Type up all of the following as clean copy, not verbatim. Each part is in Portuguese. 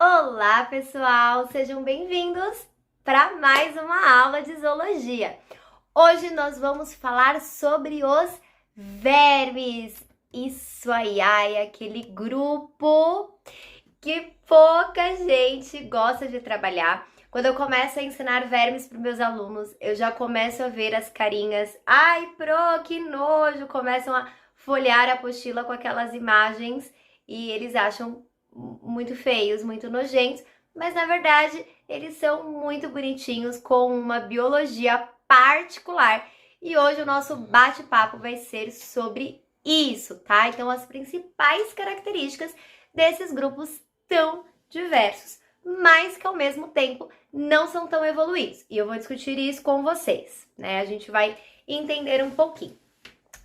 Olá, pessoal! Sejam bem-vindos para mais uma aula de zoologia. Hoje nós vamos falar sobre os vermes. Isso aí, aquele grupo que pouca gente gosta de trabalhar. Quando eu começo a ensinar vermes para meus alunos, eu já começo a ver as carinhas. Ai, Pro, que nojo! Começam a folhear a apostila com aquelas imagens e eles acham muito feios, muito nojentos, mas na verdade eles são muito bonitinhos com uma biologia particular. E hoje o nosso bate-papo vai ser sobre isso, tá? Então as principais características desses grupos tão diversos, mas que ao mesmo tempo não são tão evoluídos. E eu vou discutir isso com vocês, né? A gente vai entender um pouquinho.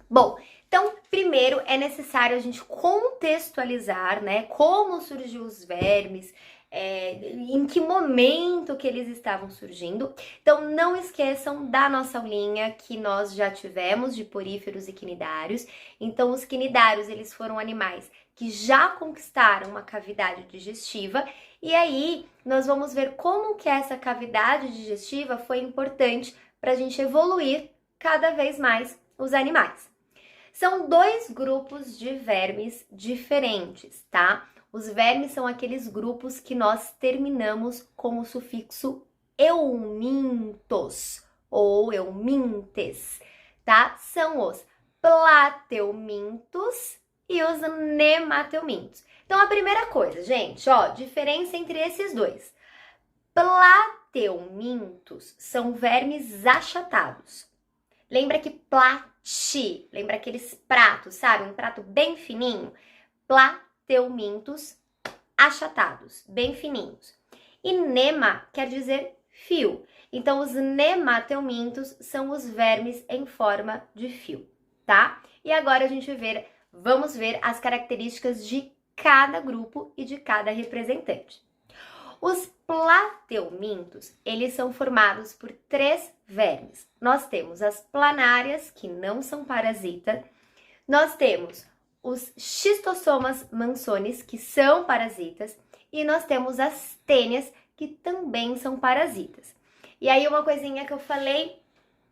Bom, então, primeiro é necessário a gente contextualizar, né, como surgiu os vermes, em que momento que eles estavam surgindo. Então, não esqueçam da nossa aulinha que nós já tivemos de poríferos e quinidários. Então, os quinidários, eles foram animais que já conquistaram uma cavidade digestiva, e aí nós vamos ver como que essa cavidade digestiva foi importante para a gente evoluir cada vez mais os animais. São dois grupos de vermes diferentes, tá? Os vermes são aqueles grupos que nós terminamos com o sufixo eumintos ou eumintes, tá? São os plateumintos e os nemateumintos. Então, a primeira coisa, gente, ó, diferença entre esses dois. Plateumintos são vermes achatados. Lembra que lembra aqueles pratos, sabe? Um prato bem fininho. Plateumintos achatados, bem fininhos. E nema quer dizer fio. Então, os nemateumintos são os vermes em forma de fio, tá? E agora vamos ver as características de cada grupo e de cada representante. Os plateumintos, eles são formados por 3 vermes. Nós temos as planárias, que não são parasitas. Nós temos os schistossomas mansones, que são parasitas. E nós temos as tênias, que também são parasitas. E aí uma coisinha que eu falei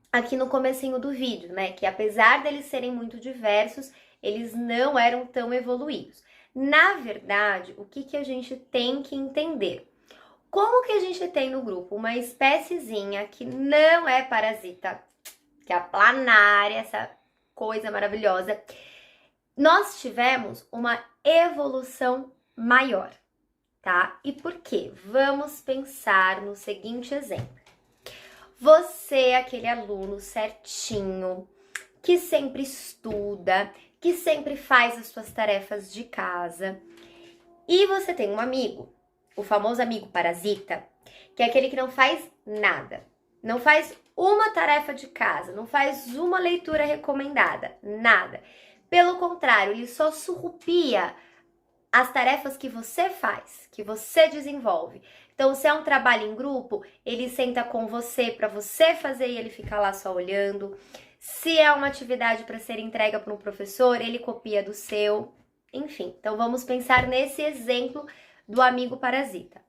aqui no comecinho do vídeo, né? Que apesar deles serem muito diversos, eles não eram tão evoluídos. Na verdade, o que a gente tem que entender? Como que a gente tem no grupo uma espéciezinha que não é parasita, que é a planária, essa coisa maravilhosa, nós tivemos uma evolução maior, tá? E por quê? Vamos pensar no seguinte exemplo. Você, aquele aluno certinho, que sempre estuda, que sempre faz as suas tarefas de casa, e você tem um amigo, o famoso amigo parasita, que é aquele que não faz nada, não faz uma tarefa de casa, não faz uma leitura recomendada, nada. Pelo contrário, ele só surrupia as tarefas que você faz, que você desenvolve. Então, se é um trabalho em grupo, ele senta com você para você fazer e ele fica lá só olhando. Se é uma atividade para ser entregue para um professor, ele copia do seu. Enfim, então vamos pensar nesse exemplo do amigo parasita.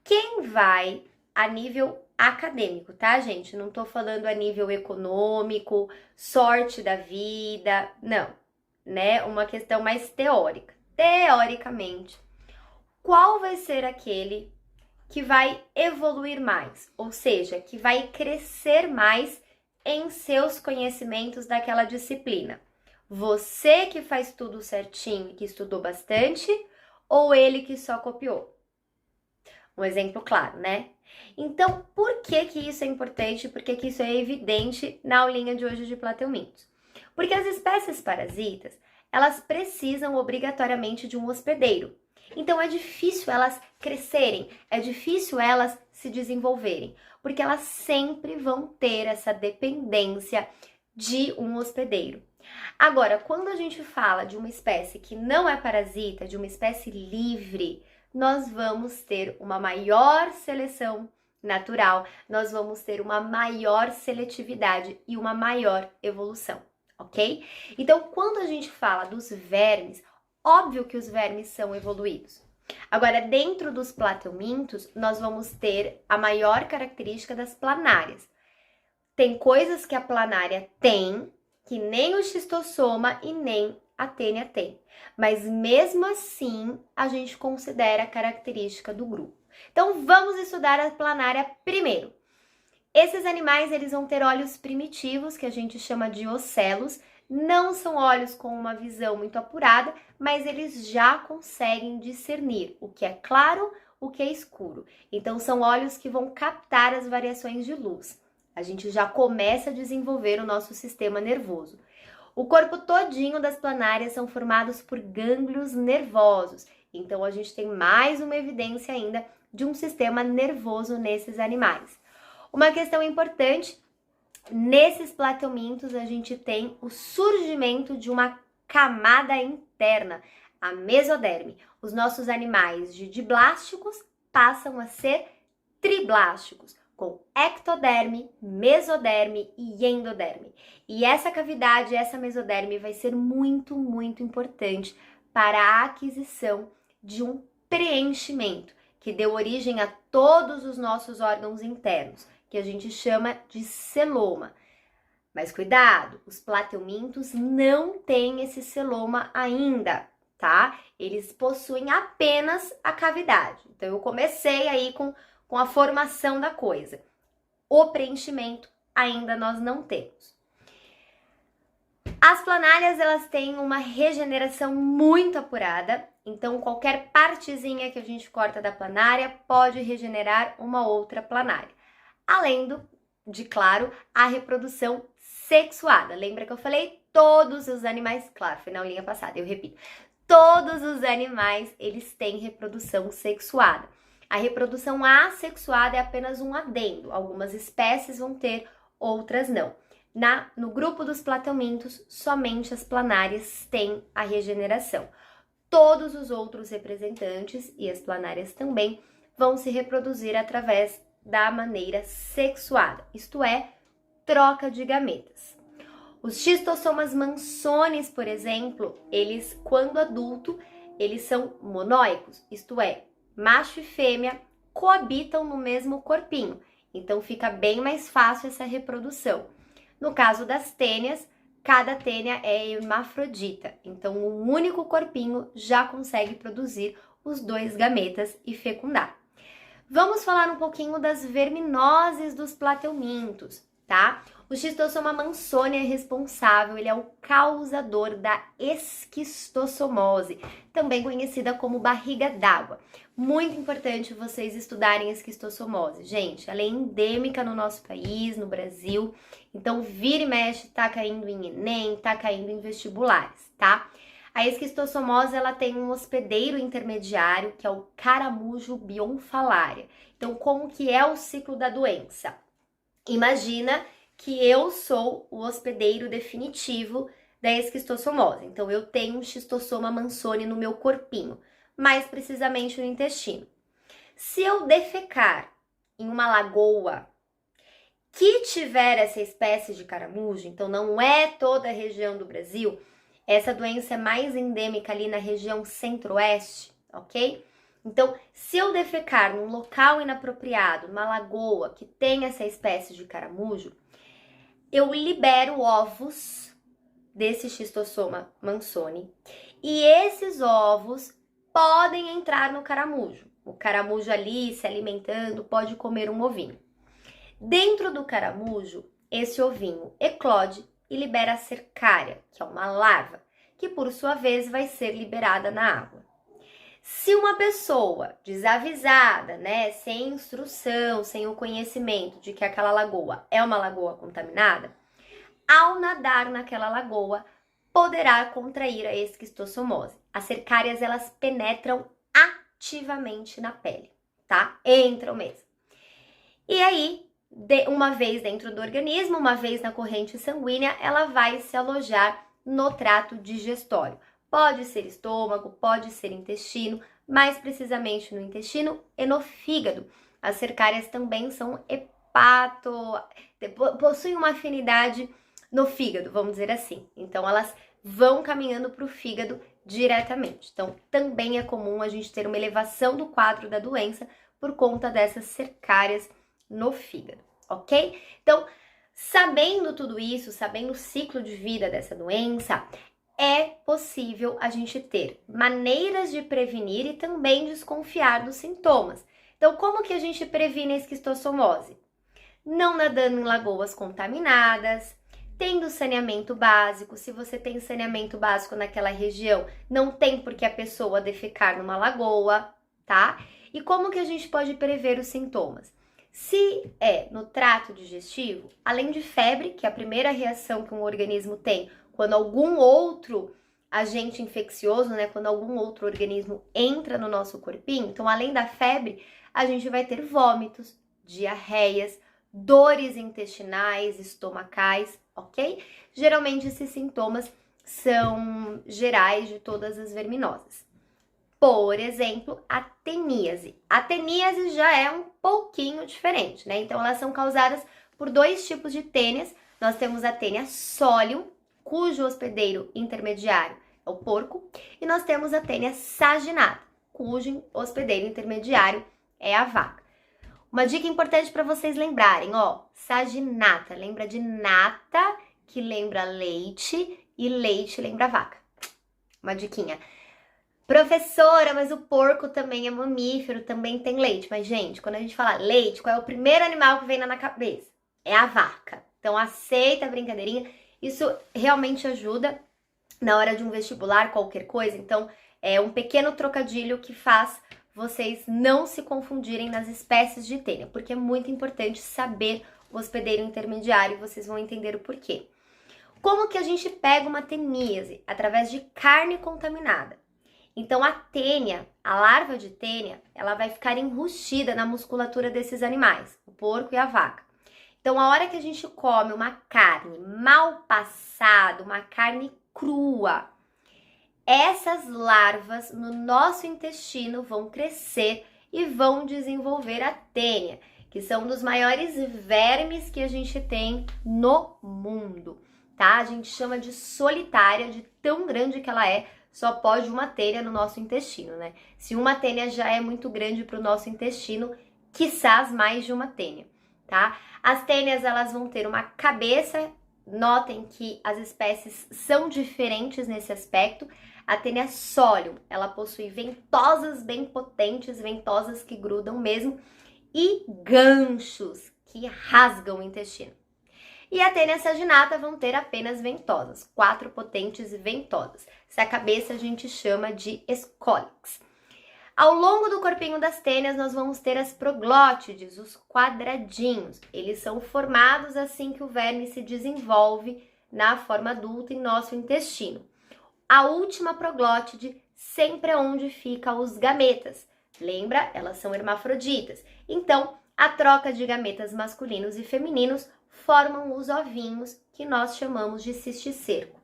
Quem vai a nível acadêmico, tá, gente? Não tô falando a nível econômico, sorte da vida, não, né? Uma questão mais teórica. Teoricamente, qual vai ser aquele que vai evoluir mais? Ou seja, que vai crescer mais em seus conhecimentos daquela disciplina? Você que faz tudo certinho e que estudou bastante, ou ele que só copiou? Um exemplo claro, né? Então, por que isso é importante? Por que isso é evidente na aulinha de hoje de plateumintos? Porque as espécies parasitas, elas precisam obrigatoriamente de um hospedeiro. Então, é difícil elas crescerem, é difícil elas se desenvolverem, porque elas sempre vão ter essa dependência de um hospedeiro. Agora, quando a gente fala de uma espécie que não é parasita, de uma espécie livre, nós vamos ter uma maior seleção natural, nós vamos ter uma maior seletividade e uma maior evolução, ok? Então, quando a gente fala dos vermes, óbvio que os vermes são evoluídos. Agora, dentro dos plateumintos, nós vamos ter a maior característica das planárias. Tem coisas que a planária tem, que nem o xistossoma e nem a tênia tem. Mas mesmo assim, a gente considera a característica do grupo. Então, vamos estudar a planária primeiro. Esses animais, eles vão ter olhos primitivos, que a gente chama de ocelos. Não são olhos com uma visão muito apurada, mas eles já conseguem discernir o que é claro, o que é escuro. Então, são olhos que vão captar as variações de luz. A gente já começa a desenvolver o nosso sistema nervoso. O corpo todinho das planárias são formados por gânglios nervosos. Então, a gente tem mais uma evidência ainda de um sistema nervoso nesses animais. Uma questão importante, nesses plateumintos a gente tem o surgimento de uma camada interna, a mesoderme. Os nossos animais de diblásticos passam a ser triblásticos, com ectoderme, mesoderme e endoderme. E essa cavidade, essa mesoderme vai ser muito, muito importante para a aquisição de um preenchimento, que deu origem a todos os nossos órgãos internos, que a gente chama de celoma. Mas cuidado, os plateumintos não têm esse celoma ainda, tá? Eles possuem apenas a cavidade. Então, eu comecei aí com a formação da coisa. O preenchimento ainda nós não temos. As planárias, elas têm uma regeneração muito apurada, então qualquer partezinha que a gente corta da planária pode regenerar uma outra planária. Além de, claro, a reprodução sexuada. Lembra que eu falei? Todos os animais, claro, foi na aulinha passada, eu repito. Todos os animais, eles têm reprodução sexuada. A reprodução assexuada é apenas um adendo. Algumas espécies vão ter, outras não. No grupo dos plateumintos, somente as planárias têm a regeneração. Todos os outros representantes, e as planárias também, vão se reproduzir através da maneira sexuada, isto é, troca de gametas. Os xistossomas mansones, por exemplo, eles, quando adulto, eles são monóicos, isto é, macho e fêmea coabitam no mesmo corpinho, então fica bem mais fácil essa reprodução. No caso das tênias, cada tênia é hermafrodita, então um único corpinho já consegue produzir os 2 gametas e fecundar. Vamos falar um pouquinho das verminoses dos plateumintos, tá? O xistossoma mansoni é responsável, ele é o causador da esquistossomose, também conhecida como barriga d'água. Muito importante vocês estudarem esquistossomose, gente. Ela é endêmica no nosso país, no Brasil, então vira e mexe, tá caindo em Enem, tá caindo em vestibulares, tá? A esquistossomose, ela tem um hospedeiro intermediário, que é o caramujo bionfalária. Então, como que é o ciclo da doença? Imagina que eu sou o hospedeiro definitivo da esquistossomose. Então, eu tenho um xistossoma mansoni no meu corpinho, mais precisamente no intestino. Se eu defecar em uma lagoa que tiver essa espécie de caramujo, então não é toda a região do Brasil, essa doença é mais endêmica ali na região centro-oeste, ok? Então, se eu defecar num local inapropriado, numa lagoa que tem essa espécie de caramujo, eu libero ovos desse xistossoma mansoni e esses ovos podem entrar no caramujo. O caramujo ali se alimentando pode comer um ovinho. Dentro do caramujo, esse ovinho eclode e libera a cercária, que é uma larva, que por sua vez vai ser liberada na água. Se uma pessoa desavisada, né, sem instrução, sem o conhecimento de que aquela lagoa é uma lagoa contaminada, ao nadar naquela lagoa, poderá contrair a esquistossomose. As cercárias, elas penetram ativamente na pele, tá? Entram mesmo. E aí, uma vez dentro do organismo, uma vez na corrente sanguínea, ela vai se alojar no trato digestório. Pode ser estômago, pode ser intestino, mais precisamente no intestino e no fígado. As cercárias também são possuem uma afinidade no fígado, vamos dizer assim. Então, elas vão caminhando para o fígado diretamente. Então, também é comum a gente ter uma elevação do quadro da doença por conta dessas cercárias no fígado, ok? Então, sabendo tudo isso, sabendo o ciclo de vida dessa doença, é possível a gente ter maneiras de prevenir e também desconfiar dos sintomas. Então, como que a gente previne a esquistossomose? Não nadando em lagoas contaminadas, tendo saneamento básico. Se você tem saneamento básico naquela região, não tem por que a pessoa defecar numa lagoa, tá? E como que a gente pode prever os sintomas? Se é no trato digestivo, além de febre, que é a primeira reação que um organismo tem quando algum outro agente infeccioso, né, quando algum outro organismo entra no nosso corpinho, então além da febre, a gente vai ter vômitos, diarreias, dores intestinais, estomacais, ok? Geralmente esses sintomas são gerais de todas as verminosas. Por exemplo, a teníase. A teníase já é um pouquinho diferente, né? Então elas são causadas por dois tipos de tênias. Nós temos a tênia solium, cujo hospedeiro intermediário é o porco, e nós temos a tênia saginata, cujo hospedeiro intermediário é a vaca. Uma dica importante para vocês lembrarem, ó, saginata, lembra de nata, que lembra leite, e leite lembra vaca. Uma diquinha. Professora, mas o porco também é mamífero, também tem leite. Mas, gente, quando a gente fala leite, qual é o primeiro animal que vem na cabeça? É a vaca. Então, aceita a brincadeirinha. Isso realmente ajuda na hora de um vestibular, qualquer coisa. Então, é um pequeno trocadilho que faz vocês não se confundirem nas espécies de tênia, porque é muito importante saber o hospedeiro intermediário e vocês vão entender o porquê. Como que a gente pega uma teníase? Através de carne contaminada. Então, a tênia, a larva de tênia, ela vai ficar enrustida na musculatura desses animais, o porco e a vaca. Então, a hora que a gente come uma carne mal passada, uma carne crua, essas larvas no nosso intestino vão crescer e vão desenvolver a tênia, que são um dos maiores vermes que a gente tem no mundo, tá? A gente chama de solitária, de tão grande que ela é. Só pode uma tênia no nosso intestino, né? Se uma tênia já é muito grande para o nosso intestino, quiçás mais de uma tênia, tá? As tênias, elas vão ter uma cabeça, notem que as espécies são diferentes nesse aspecto. A tênia solium, ela possui ventosas bem potentes, ventosas que grudam mesmo, e ganchos que rasgam o intestino. E a tênia saginata vão ter apenas ventosas, 4 potentes ventosas. Essa cabeça a gente chama de escólix. Ao longo do corpinho das tênias, nós vamos ter as proglótides, os quadradinhos. Eles são formados assim que o verme se desenvolve na forma adulta em nosso intestino. A última proglótide sempre é onde ficam os gametas. Lembra? Elas são hermafroditas. Então, a troca de gametas masculinos e femininos formam os ovinhos que nós chamamos de cisticerco.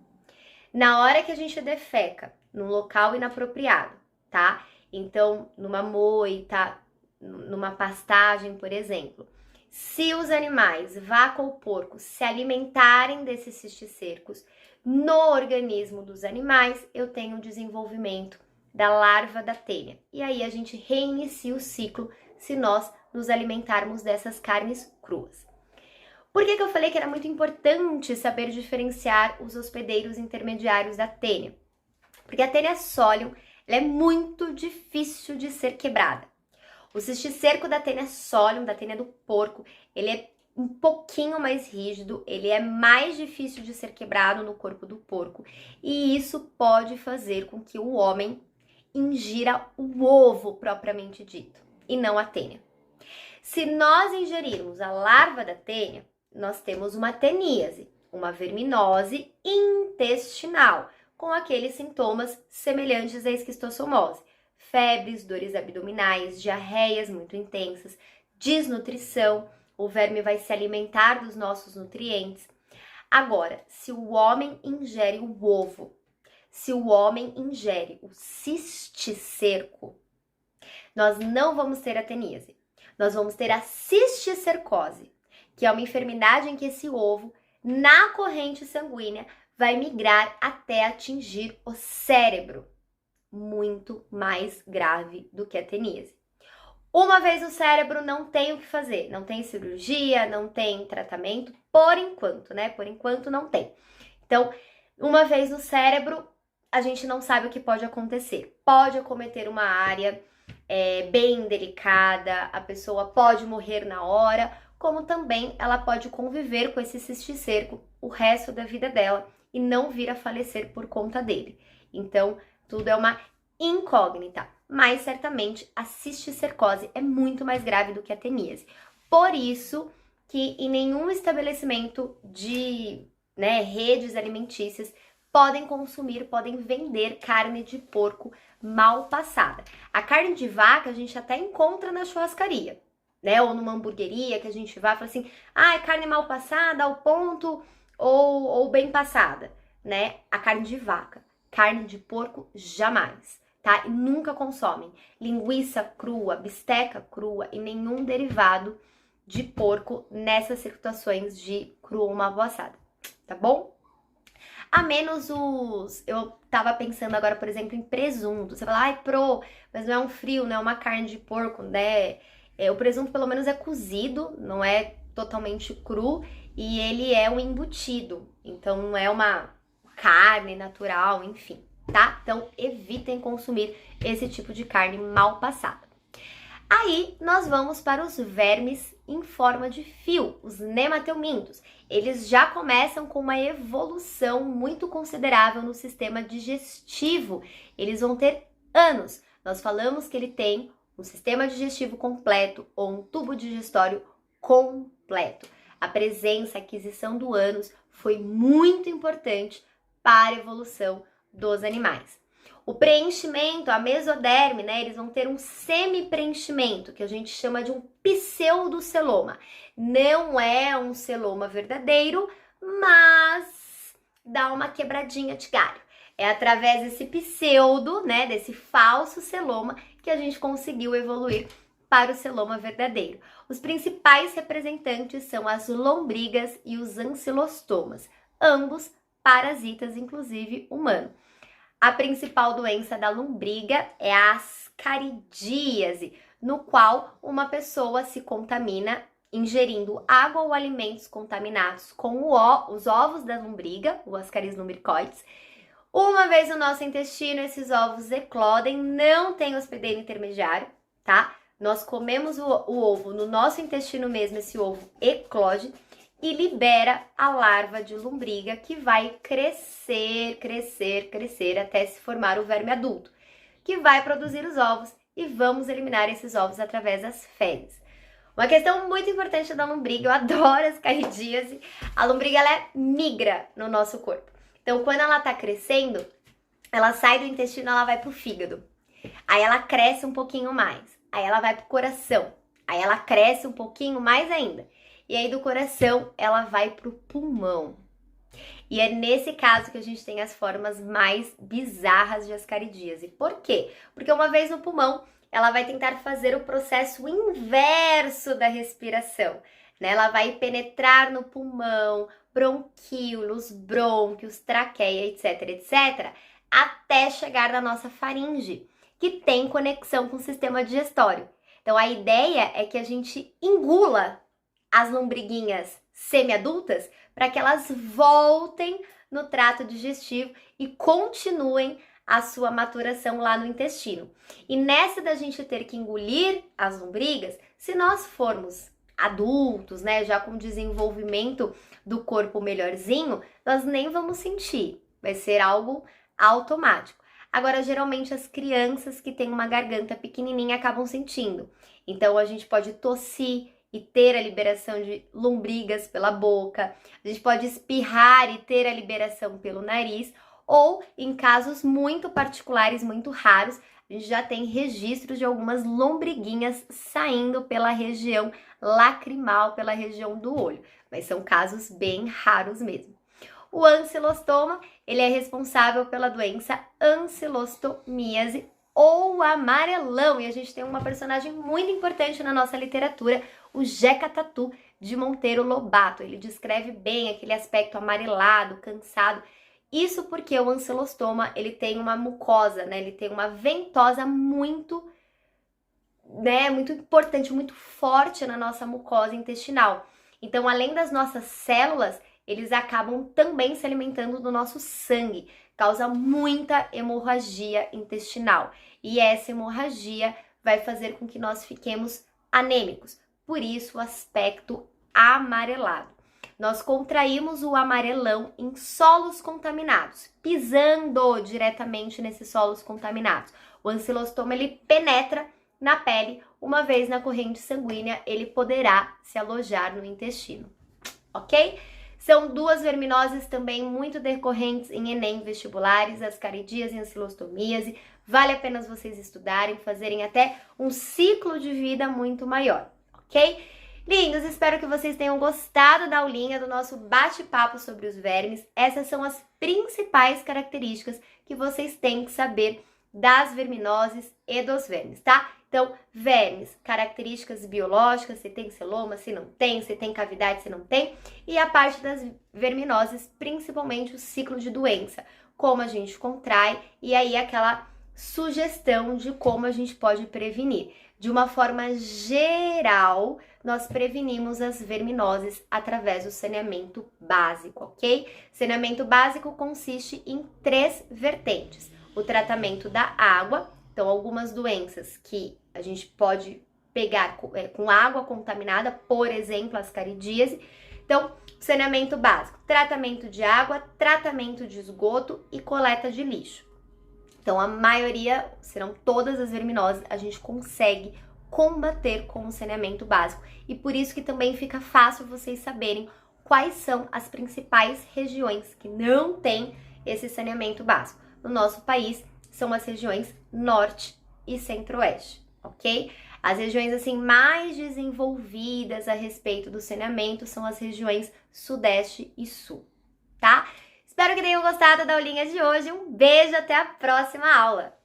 Na hora que a gente defeca num local inapropriado, tá? Então, numa moita, numa pastagem, por exemplo, se os animais, vaca ou porco, se alimentarem desses cisticercos no organismo dos animais, eu tenho o desenvolvimento da larva da tênia. E aí a gente reinicia o ciclo se nós nos alimentarmos dessas carnes cruas. Por que eu falei que era muito importante saber diferenciar os hospedeiros intermediários da tênia? Porque a tênia solium ela é muito difícil de ser quebrada. O cisticerco da tênia solium, da tênia do porco, ele é um pouquinho mais rígido, ele é mais difícil de ser quebrado no corpo do porco, e isso pode fazer com que o homem ingira o ovo propriamente dito, e não a tênia. Se nós ingerirmos a larva da tênia, nós temos uma teníase, uma verminose intestinal, com aqueles sintomas semelhantes à esquistossomose. Febres, dores abdominais, diarreias muito intensas, desnutrição, o verme vai se alimentar dos nossos nutrientes. Agora, se o homem ingere o ovo, se o homem ingere o cisticerco, nós não vamos ter a teníase, nós vamos ter a cisticercose, que é uma enfermidade em que esse ovo, na corrente sanguínea, vai migrar até atingir o cérebro, muito mais grave do que a teníase. Uma vez no cérebro, não tem o que fazer, não tem cirurgia, não tem tratamento, por enquanto, né? Por enquanto não tem. Então, uma vez no cérebro, a gente não sabe o que pode acontecer. Pode acometer uma área bem delicada, a pessoa pode morrer na hora, como também ela pode conviver com esse cisticerco o resto da vida dela e não vir a falecer por conta dele. Então, tudo é uma incógnita, mas certamente a cisticercose é muito mais grave do que a teníase. Por isso que em nenhum estabelecimento de redes alimentícias podem consumir, podem vender carne de porco mal passada. A carne de vaca a gente até encontra na churrascaria, né? Ou numa hamburgueria que a gente vai e fala assim, é carne mal passada, ao ponto ou bem passada, né? A carne de vaca. Carne de porco, jamais, tá? E nunca consomem linguiça crua, bisteca crua e nenhum derivado de porco nessas situações de crua ou mal passada, tá bom? A menos eu tava pensando agora, por exemplo, em presunto. Você fala, mas não é um frio, não é uma carne de porco, né? O presunto pelo menos é cozido, não é totalmente cru, e ele é um embutido, então não é uma carne natural, enfim, tá? Então evitem consumir esse tipo de carne mal passada. Aí nós vamos para os vermes em forma de fio, os nemateumintos. Eles já começam com uma evolução muito considerável no sistema digestivo. Eles vão ter anos. Nós falamos que ele tem um sistema digestivo completo ou um tubo digestório completo. A presença, a aquisição do ânus foi muito importante para a evolução dos animais. O preenchimento, a mesoderme, né? Eles vão ter um semi-preenchimento, que a gente chama de um pseudoceloma. Não é um celoma verdadeiro, mas dá uma quebradinha de galho. É através desse pseudo, né? Desse falso celoma, que a gente conseguiu evoluir para o celoma verdadeiro. Os principais representantes são as lombrigas e os ancilostomas, ambos parasitas, inclusive humano. A principal doença da lombriga é a ascaridíase, no qual uma pessoa se contamina ingerindo água ou alimentos contaminados com os ovos da lombriga, o Ascaris lumbricoides. Uma vez no nosso intestino, esses ovos eclodem, não tem hospedeiro intermediário, tá? Nós comemos o ovo no nosso intestino mesmo, esse ovo eclode e libera a larva de lombriga, que vai crescer até se formar o verme adulto, que vai produzir os ovos e vamos eliminar esses ovos através das fezes. Uma questão muito importante da lombriga, eu adoro as ascaridíase, a lombriga ela migra no nosso corpo. Então, quando ela tá crescendo, ela sai do intestino, ela vai pro fígado. Aí ela cresce um pouquinho mais. Aí ela vai pro coração. Aí ela cresce um pouquinho mais ainda. E aí do coração ela vai pro pulmão. E é nesse caso que a gente tem as formas mais bizarras de ascaridíase. Por quê? Porque uma vez no pulmão, ela vai tentar fazer o processo inverso da respiração, né? Ela vai penetrar no pulmão, bronquíolos, brônquios, traqueia, etc, até chegar na nossa faringe, que tem conexão com o sistema digestório. Então a ideia é que a gente engula as lombriguinhas semi-adultas para que elas voltem no trato digestivo e continuem a sua maturação lá no intestino. E nessa da gente ter que engolir as lombrigas, se nós formos adultos, né, já com desenvolvimento do corpo melhorzinho, nós nem vamos sentir, vai ser algo automático. Agora, geralmente as crianças que têm uma garganta pequenininha acabam sentindo. Então a gente pode tossir e ter a liberação de lombrigas pela boca, a gente pode espirrar e ter a liberação pelo nariz, ou em casos muito particulares, muito raros, a gente já tem registros de algumas lombriguinhas saindo pela região lacrimal, pela região do olho, mas são casos bem raros mesmo. O ancilostoma, ele é responsável pela doença ancilostomíase ou amarelão, e a gente tem uma personagem muito importante na nossa literatura, o Jeca Tatu de Monteiro Lobato. Ele descreve bem aquele aspecto amarelado, cansado, Isso porque o ancilostoma, ele tem uma mucosa, né? Ele tem uma ventosa muito, né, muito importante, muito forte na nossa mucosa intestinal. Então, além das nossas células, eles acabam também se alimentando do nosso sangue, causa muita hemorragia intestinal. E essa hemorragia vai fazer com que nós fiquemos anêmicos. Por isso, o aspecto amarelado. Nós contraímos o amarelão em solos contaminados, pisando diretamente nesses solos contaminados. O ancilostoma, ele penetra na pele, uma vez na corrente sanguínea, ele poderá se alojar no intestino, ok? São duas verminoses também muito decorrentes em Enem vestibulares, ascaridíase e ancilostomíase. Vale a pena vocês estudarem, fazerem até um ciclo de vida muito maior, ok? Lindos, espero que vocês tenham gostado da aulinha do nosso bate-papo sobre os vermes. Essas são as principais características que vocês têm que saber das verminoses e dos vermes, tá? Então, vermes, características biológicas, se tem celoma, se não tem, se tem cavidade, se não tem. E a parte das verminoses, principalmente o ciclo de doença, como a gente contrai e aí aquela sugestão de como a gente pode prevenir. De uma forma geral, nós prevenimos as verminoses através do saneamento básico, ok? Saneamento básico consiste em 3 vertentes. O tratamento da água, então algumas doenças que a gente pode pegar com água contaminada, por exemplo, a ascaridíase. Então, saneamento básico, tratamento de água, tratamento de esgoto e coleta de lixo. Então, a maioria, serão todas as verminoses, a gente consegue combater com o saneamento básico. E por isso que também fica fácil vocês saberem quais são as principais regiões que não têm esse saneamento básico. No nosso país, são as regiões norte e centro-oeste, ok? As regiões assim mais desenvolvidas a respeito do saneamento são as regiões sudeste e sul, tá? Espero que tenham gostado da aulinha de hoje. Um beijo, até a próxima aula!